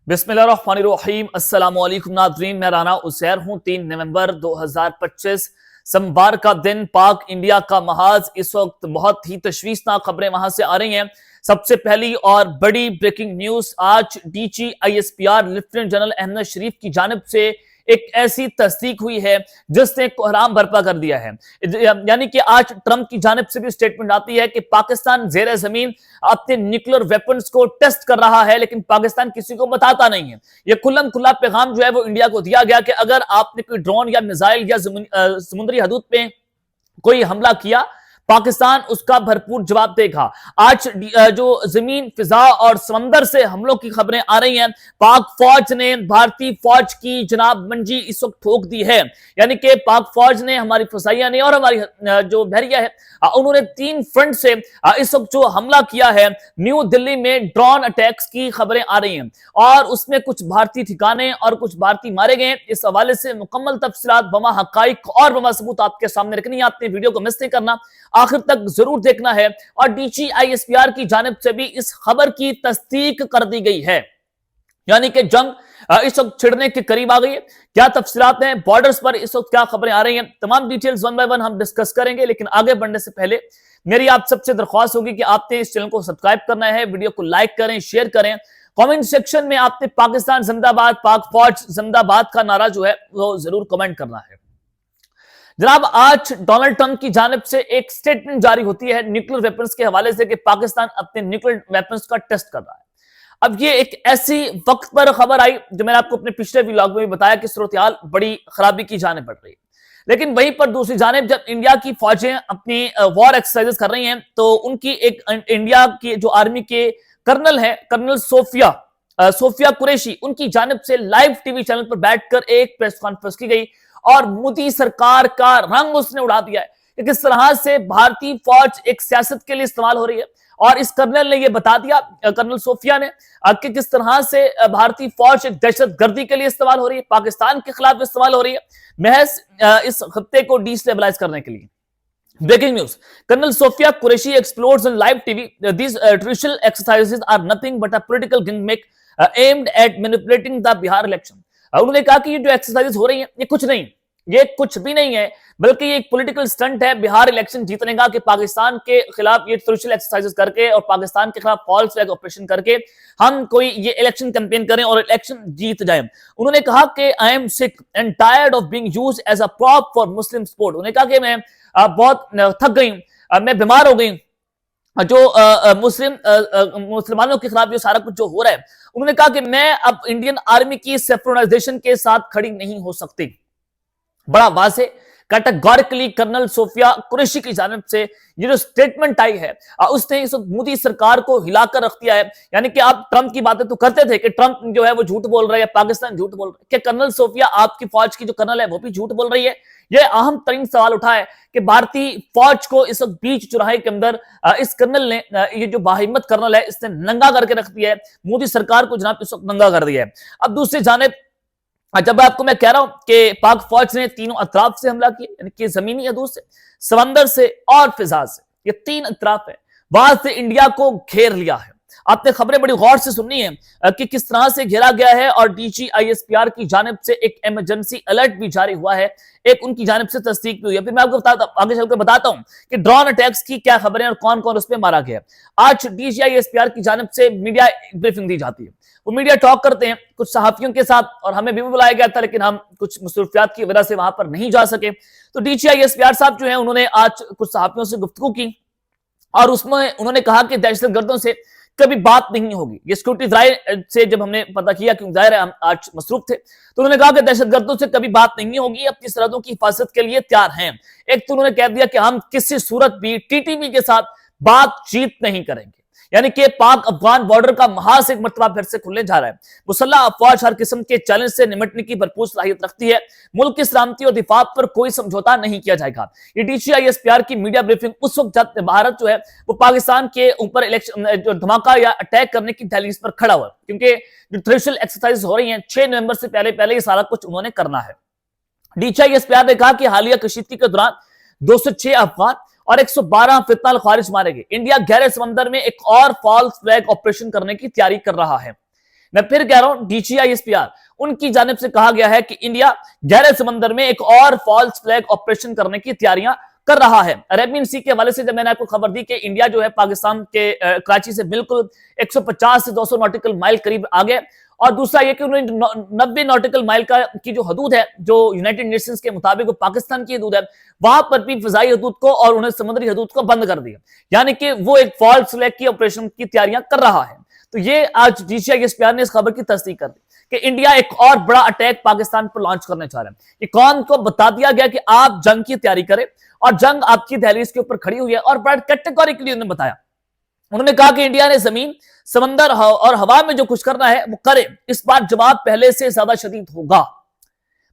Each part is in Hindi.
बिस्मिल्लाहिर्रहमानिर्रहीम। अस्सलाम वालेकुम नाज़रीन, मैं राना उसैर हूं। 3 नवंबर 2025 सोमवार का दिन। पाक इंडिया का महाज इस वक्त बहुत ही तशवीशनाक खबरें वहां से आ रही हैं। सबसे पहली और बड़ी ब्रेकिंग न्यूज, आज DG ISPR lieutenant general Ahmad Sharif की जानिब से एक ऐसी तस्दीक हुई है जिसने कोहराम बर्पा कर दिया है। यानी कि आज ट्रंप की जानिब से भी स्टेटमेंट आती है कि पाकिस्तान जेर जमीन अपने न्यूक्लियर वेपन्स को टेस्ट कर रहा है, लेकिन पाकिस्तान किसी को बताता नहीं है। यह खुल्लम खुल्ला पैगाम जो है वो इंडिया को दिया गया कि अगर आपने कोई ड्रोन या मिसाइल या समुद्री हदूद पे कोई हमला किया, पाकिस्तान उसका भरपूर जवाब देगा। आज जो जमीन, फिजा और समंदर से हमलों की खबरें आ रही हैं। पाक फौज ने भारतीय फौज की जनाब मंजी इस वक्त ठोक दी है। यानी कि पाक फौज ने, हमारी फसाइया ने और हमारी जो बहरिया है, उन्होंने 3 फ्रंट से इस वक्त जो हमला किया है। न्यू दिल्ली में ड्रोन अटैक्स की खबरें आ रही हैं और उसमें कुछ भारतीय ठिकाने और कुछ भारतीय मारे गए। इस हवाले से मुकम्मल तफसीलात, बमा हकाइक और बमा सबूत आपके सामने रखनी है। आपने वीडियो को मिस नहीं करना, आखिर तक जरूर देखना है। और डीजी आईएसपीआर की जानिब से भी इस खबर की तस्दीक कर दी गई है, यानी कि जंग इस वक्त छिड़ने के करीब आ गई है। क्या तफसीलात हैं, बॉर्डर्स पर इस वक्त क्या खबरें आ रही हैं, तमाम डिटेल्स 1 बाय 1 हम डिस्कस करेंगे। लेकिन आगे बढ़ने से पहले मेरी आप सबसे दरख्वास्त होगी कि आपने इस चैनल को सब्सक्राइब करना है, वीडियो को लाइक करें, शेयर करें। कमेंट सेक्शन में आपने पाकिस्तान जिंदाबाद, पाक फौज जिंदाबाद का नारा जो है वो जरूर कमेंट करना है। जनाब, आज डोनाल्ड ट्रंप की जानिब से एक स्टेटमेंट जारी होती है न्यूक्लियर वेपन्स के हवाले से कि पाकिस्तान अपने न्यूक्लियर वेपन्स का टेस्ट कर रहा है। अब ये एक ऐसी वक्त पर खबर आई जो मैंने आपको अपने पिछले व्लॉग में भी बताया कि सूरत-ए-हाल बड़ी खराबी की जानिब बढ़ रही है। लेकिन वहीं पर दूसरी जानिब जब इंडिया की फौजें अपनी वॉर एक्सरसाइजेस कर रही हैं, तो उनकी एक इंडिया की जो आर्मी के कर्नल है, कर्नल सोफिया कुरैशी, उनकी जानिब से लाइव टीवी चैनल पर बैठकर एक प्रेस कॉन्फ्रेंस की गई और मोदी सरकार का रंग उसने उड़ा दिया है कि किस तरह से भारतीय फौज एक सियासत के लिए इस्तेमाल हो रही है। और इस कर्नल ने यह बता दिया, कर्नल सोफिया ने, कि किस तरह से भारतीय फौज एक दहशतगर्दी के लिए इस्तेमाल हो रही है, पाकिस्तान के खिलाफ इस्तेमाल हो रही है, महज इस खत्ते को डिस्टेबलाइज करने के लिए। Breaking news. Colonel Sophia Qureshi explores on live TV. These traditional exercises are nothing but a political gimmick aimed at manipulating the Bihar election. उन्होंने कहा कि ये जो एक्सरसाइजेस हो रही हैं, ये कुछ नहीं, ये कुछ भी नहीं है, बल्कि ये एक पॉलिटिकल स्टंट है बिहार इलेक्शन जीतने का, कि पाकिस्तान के खिलाफ ये ट्रेडिशनल एक्सरसाइजेस करके और पाकिस्तान के खिलाफ फॉल्स फ्लैग ऑपरेशन करके हम कोई ये इलेक्शन कैंपेन करें और इलेक्शन जीत जाएं। उन्होंने कहा कि I am sick and tired of being used as a prop for Muslim support. उन्होंने कहा कि मैं बहुत थक गई, मैं बीमार हो गई, जो मुसलमानों के खिलाफ जो सारा कुछ जो हो रहा है। उन्होंने कहा कि मैं अब इंडियन आर्मी की सेफ्रोनाइजेशन के साथ खड़ी नहीं हो सकती। बड़ा वाज़े कैटेगोरिकली कर्नल सोफिया कुरैशी की जानिब से ये जो स्टेटमेंट आई है, उसने इस मोदी सरकार को हिलाकर रख दिया है। यानी कि आप ट्रंप की बातें तो करते थे कि ट्रंप जो है वो झूठ बोल रहा है, पाकिस्तान झूठ बोल रहा है, कि कर्नल सोफिया आपकी फौज की जो कर्नल है वो भी झूठ बोल रही है। यह अहम तरीन सवाल उठा है कि भारतीय फौज को इस वक्त बीच चौराहे के अंदर इस कर्नल ने, ये जो बाहिम्मत कर्नल है, इसने नंगा करके रख दिया है। मोदी सरकार को जनाब इस वक्त नंगा कर दिया है। अब दूसरी जानिब जब आपको मैं कह रहा हूं कि पाक फौज ने तीनों अतराफ से हमला किया, यानी कि जमीनी हदूद से, समंदर से और फिजा से, ये 3 अतराफ है, वहां से इंडिया को घेर लिया है। आपने खबरें बड़ी गौर से सुननी है कि किस तरह से घेरा गया है। और डीजी आईएसपीआर की जानिब से एक इमरजेंसी अलर्ट भी जारी हुआ है, एक उनकी जानिब से तस्दीक भी हुई है। फिर मैं आपको आगे चलकर बताता हूं कि ड्रोन अटैक्स की क्या खबरें और कौन कौन उसमें मारा गया। आज डीजी आईएसपीआर की जानिब से मीडिया ब्रीफिंग दी जाती है, वो मीडिया टॉक करते हैं कुछ सहाफियों के साथ, और हमें भी बुलाया गया था, लेकिन हम कुछ मसरूफियात की वजह से वहां पर नहीं जा सके। तो डीजी आईएसपीआर साहब जो है, उन्होंने आज कुछ सहाफियों से गुफ्तगू की और उसमें उन्होंने कहा कि दहशतगर्दों से कभी बात नहीं होगी। ये सिक्योरिटी जाहिर से जब हमने पता किया, क्योंकि जाहिर है हम आज मसरूफ थे, तो उन्होंने कहा कि दहशतगर्दों से कभी बात नहीं होगी, अपनी सरहदों की हिफाजत के लिए तैयार हैं। एक तो उन्होंने कह दिया कि हम किसी सूरत भी टीटीपी के साथ बातचीत नहीं करेंगे। यानी कि पाक अफगान बॉर्डर का महाज एक मरतबा फिर से खुलने जा रहा है। मुसल्लह अफवाज हर किस्म के चैलेंज से निपटने की भरपूर सलाहियत रखती है। मुल्क की सलामती और दिफा पर कोई समझौता नहीं किया जाएगा। ये डीजी आईएसपीआर की मीडिया ब्रीफिंग उस वक्त जब भारत जो है वो पाकिस्तान के ऊपर इलेक्शन जो धमाका या अटैक करने की दहलीज पर खड़ा हुआ, क्योंकि जो ट्रेडिशनल एक्सरसाइज हो रही है 6 नवंबर से पहले ये सारा कुछ उन्होंने करना है। डीजी आईएसपीआर ने कहा कि हालिया कशीदगी के दौरान 206 अफगान और 112 फितनाल खारिज मारे गए। इंडिया गहरे समंदर में एक और फॉल्स फ्लैग ऑपरेशन करने की तैयारी कर रहा है। मैं फिर कह रहा हूं, DCISPR उनकी जानिब से कहा गया है कि इंडिया गहरे समंदर में एक और फॉल्स फ्लैग ऑपरेशन करने की तैयारियां कर रहा है। अरेबियन सी के हवाले से जब मैंने आपको खबर दी कि इंडिया जो है पाकिस्तान के कराची से बिल्कुल 150 से 200 नॉटिकल माइल करीब आगे, और दूसरा ये कि उन्होंने 90 नॉटिकल माइल की जो हदूद है, जो यूनाइटेड नेशंस के मुताबिक वो पाकिस्तान की हदूद है, वहां पर भी फिजाई हदूद को और उन्हें समुद्री हदूद को बंद कर दिया, यानी कि वो एक फॉल्स फ्लैग की ऑपरेशन की तैयारियां कर रहा है। तो ये आज DCISPR ने इस खबर की तस्दीक कर दी कि इंडिया एक और बड़ा अटैक पाकिस्तान पर लॉन्च करने जा रहा है। ये कौन को बता दिया गया कि आप जंग की तैयारी करें और जंग आपकी दहलीज के ऊपर खड़ी हुई है, और बड़ा कैटेगोरिकली उन्होंने बताया। उन्होंने कहा कि इंडिया ने जमीन, समंदर और हवा में जो कुछ करना है वो करे, इस बार जवाब पहले से ज्यादा शदीद होगा।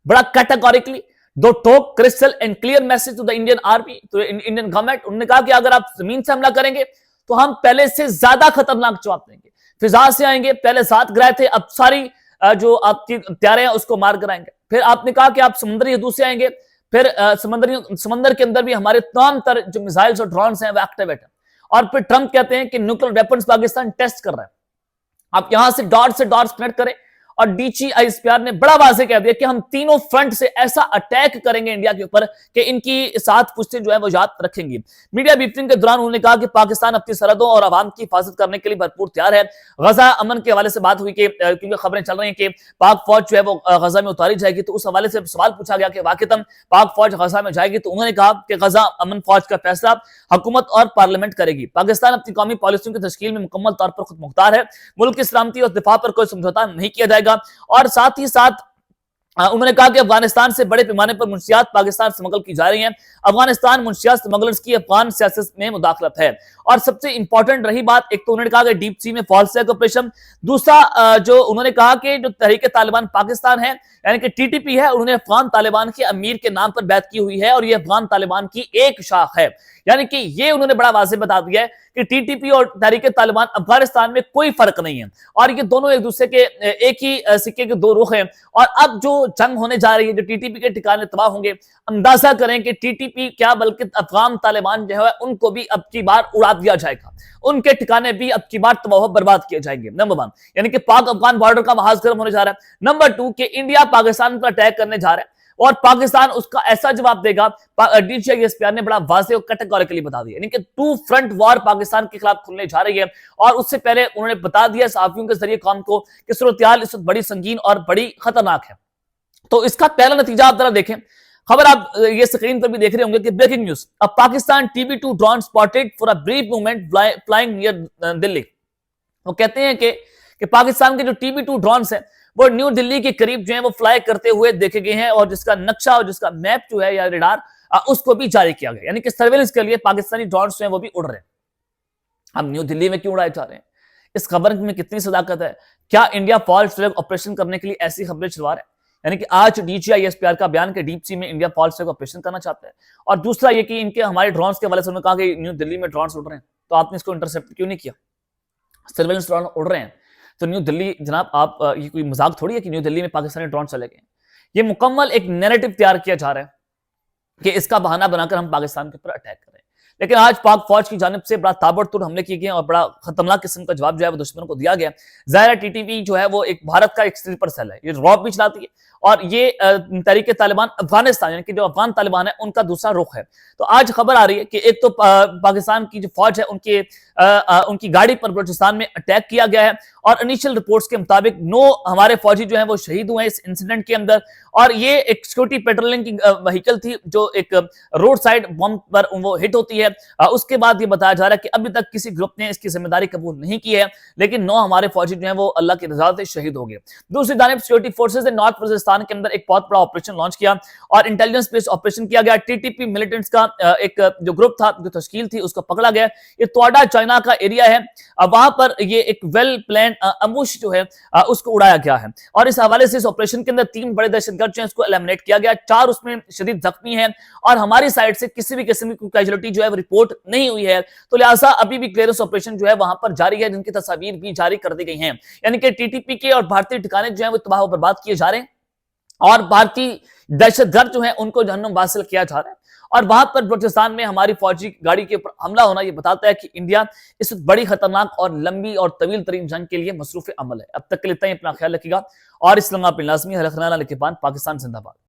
बड़ा कैटेगोरिकली, दो टोक crystal and clear message to the Indian army, to Indian government. उन्होंने कहा कि अगर आप जमीन से हमला करेंगे तो हम पहले से ज्यादा खतरनाक जवाब देंगे। फिजा से आएंगे, पहले 7 ग्रह थे, अब सारी जो आपकी तैयारे हैं उसको मार कराएंगे। फिर आपने कहा कि आप समुद्री हदूद से आएंगे, फिर समंदर के अंदर भी हमारे तमाम तर जो मिसाइल्स और ड्रोन्स हैं वो एक्टिवेट है। और फिर ट्रंप कहते हैं कि न्यूक्लियर वेपन्स पाकिस्तान टेस्ट कर रहा है। आप यहां से डॉट्स कनेक्ट करें, और DCISPR ने बड़ा वाज़ेह कह दिया कि हम तीनों फ्रंट से ऐसा अटैक करेंगे इंडिया के ऊपर कि इनकी 7 पुश्तें जो है वो याद रखेंगी। मीडिया ब्रीफिंग के दौरान उन्होंने कहा कि पाकिस्तान अपनी सरहदों और आवाम की हिफाजत करने के लिए भरपूर तैयार है। गजा अमन के हवाले से बात हुई कि क्योंकि खबरें चल रही हैं कि पाक फौज जो है वो गजा में उतारी जाएगी, तो उस हवाले से सवाल पूछा गया कि वाकईतन पाक फौज गजा में जाएगी, तो उन्होंने कहा कि गजा अमन फौज का फैसला हुकूमत और पार्लियामेंट करेगी। पाकिस्तान अपनी कौमी पॉलिसियों की तश्कील में मुकम्मल तौर पर खुद मुख्तार है। मुल्क की सलामती और दिफा पर कोई समझौता नहीं किया जाएगा। और साथ ही साथ उन्होंने कहा कि अफगानिस्तान से बड़े पैमाने पर मुंशियात पाकिस्तान स्मगल की जा रही हैं। अफगानिस्तान मुंशियात स्मगलर्स की अफगान सियासत में मुदाखलत है। और सबसे इंपॉर्टेंट रही बात, एक तो उन्होंने कहा कि डीप सी में फॉल्स फ्लैग ऑपरेशन, दूसरा जो उन्होंने कहा कि जो तहरीक तालिबान पाकिस्तान है यानी कि TTP है, उन्होंने अफगान तालिबान के अमीर के नाम पर बैत की हुई है, और ये अफगान तालिबान की एक शाख है। यानी कि ये उन्होंने बड़ा वाज़ेह बता दिया है कि TTP और तहरीक तालिबान अफगानिस्तान में कोई फर्क नहीं है, और ये दोनों एक दूसरे के एक ही सिक्के के 2 रुख हैं। और अब जो जंग होने जा रही है, जो TTP के ठिकाने तबाह होंगे, अंदाजा करें कि TTP क्या बल्कि अफगान तालिबान जो है उनको भी अब की बार उड़ा दिया जाएगा, उनके ठिकाने भी अब की बार तबाह बर्बाद किए जाएंगे। नंबर 1 यानी कि पाक अफगान बॉर्डर का महाज गर्म होने जा रहा है। नंबर 2 कि इंडिया पाकिस्तान पर अटैक करने जा रहा है, और पाकिस्तान उसका ऐसा जवाब देगा। DCISPR ने बड़ा वाज़ेह और कैटेगोरिकली बता दिया, यानी कि 2 फ्रंट वॉर पाकिस्तान के खिलाफ खुलने जा रही है। और उससे पहले उन्होंने बता दिया सहाफियों के जरिए कौम को कि सूरत-ए-हाल इस वक्त बड़ी संगीन और बड़ी खतरनाक है। तो इसका पहला नतीजा आप जरा देखें, खबर आप ये स्क्रीन पर भी देख रहे होंगे कि ब्रेकिंग न्यूज, अब Pakistan TB2 drone spotted for a brief movement flying near Delhi. वो कहते हैं कि पाकिस्तान के जो TB2 ड्रोन है वो न्यू दिल्ली के करीब जो है वो फ्लाई करते हुए देखे गए हैं, और जिसका नक्शा और जिसका मैप जो है या रेडार उसको भी जारी किया गया, यानी कि सर्वेलेंस के लिए पाकिस्तानी ड्रोन जो है वो भी उड़ रहे हैं। अब न्यू दिल्ली में क्यों उड़ाए जा रहे हैं, इस खबर में कितनी सदाकत है? क्या इंडिया फॉल्स फ्लैग ऑपरेशन करने के लिए ऐसी खबरें चलवा रहा है? यानी कि आज DCISPR का बयान के डीप सी में इंडिया फॉल्स फ्लैग ऑपरेशन करना चाहता है। और दूसरा ये कि इनके हमारे ड्रोन के हवाले से उन्होंने कहा कि न्यू दिल्ली में ड्रोन उड़ रहे हैं, तो आपने इसको इंटरसेप्ट क्यों नहीं किया? सर्वेलेंस ड्रोन उड़ रहे हैं तो न्यू दिल्ली, जनाब आप ये कोई मजाक थोड़ी है कि न्यू दिल्ली में पाकिस्तानी ड्रोन चले गए। ये मुकम्मल एक नैरेटिव तैयार किया जा रहा है कि इसका बहाना बनाकर हम पाकिस्तान के ऊपर अटैक करें। लेकिन आज पाक फौज की जानिब से बड़ा ताबड़तोड़ हमले किए गए और बड़ा खतरनाक किस्म का जवाब जो है वो दुश्मन को दिया गया। ज़ाहिर TTP जो है वो एक भारत का एक स्लीपर सेल है, ये रॉब भी चलाती है, और ये तहरीक तालिबान अफगानिस्तान यानी कि जो अफगान तालिबान है उनका दूसरा रुख है। तो आज खबर आ रही है कि एक तो पाकिस्तान की जो फौज है उनकी गाड़ी पर बलूचिस्तान में अटैक किया गया है, और इनिशियल रिपोर्ट्स के मुताबिक 9 हमारे फौजी जो हैं वो शहीद हुए इस इंसिडेंट के अंदर। और ये एक सिक्योरिटी पेट्रोलिंग की व्हीकल थी जो एक रोड साइड बम पर वो हिट होती है। उसके बाद ये बताया जा रहा है कि अभी तक किसी ग्रुप ने इसकी जिम्मेदारी कबूल नहीं की है, लेकिन 9 हमारे फौजी जो हैं वो अल्लाह की रजा से शहीद हो गए। दूसरी जानिब सिक्योरिटी फोर्सेज ने नॉर्थ वजीरिस्तान के अंदर एक बहुत बड़ा ऑपरेशन लॉन्च किया और इंटेलिजेंस बेस्ड ऑपरेशन किया गया। TTP मिलिटेंट्स का एक जो ग्रुप था, जो तश्कील थी, उसको पकड़ा गया। ये तोड़ा चाइना का एरिया है, वहां पर ये एक वेल प्लान अमूश जो है उसको उड़ाया गया है। और इस हवाले से इस ऑपरेशन के अंदर 3 बड़े दहशतगर्द जो है इसको एलिमिनेट किया गया, 4 उसमें शदीद जख्मी हैं, और हमारी साइड से किसी भी किस्म की कैजुअलिटी जो है रिपोर्ट नहीं हुई है। तो लिहाजा अभी भी क्लियरेंस ऑपरेशन जो है वहां पर जारी है, जिनकी तस्वीर भी जारी कर दी गई हैं। यानी कि TTP के और भारतीय ठिकाने जो है वो तबाह बर्बाद किए जा रहे हैं, और भारतीय दहशतगर्द जो है उनको जहन्नुम वासिल किया जा रहा है। और वहां पर बलूचिस्तान में हमारी फौजी गाड़ी के ऊपर हमला होना, यह बताता है कि इंडिया इस बड़ी खतरनाक और लंबी और तवील तरीन जंग के लिए मसरूफ अमल है। अब तक के लिए इतना ही, अपना ख्याल रखिएगा और इस लम्हा पे लाजमी हर खनाना लिखे पान। पाकिस्तान जिंदाबाद।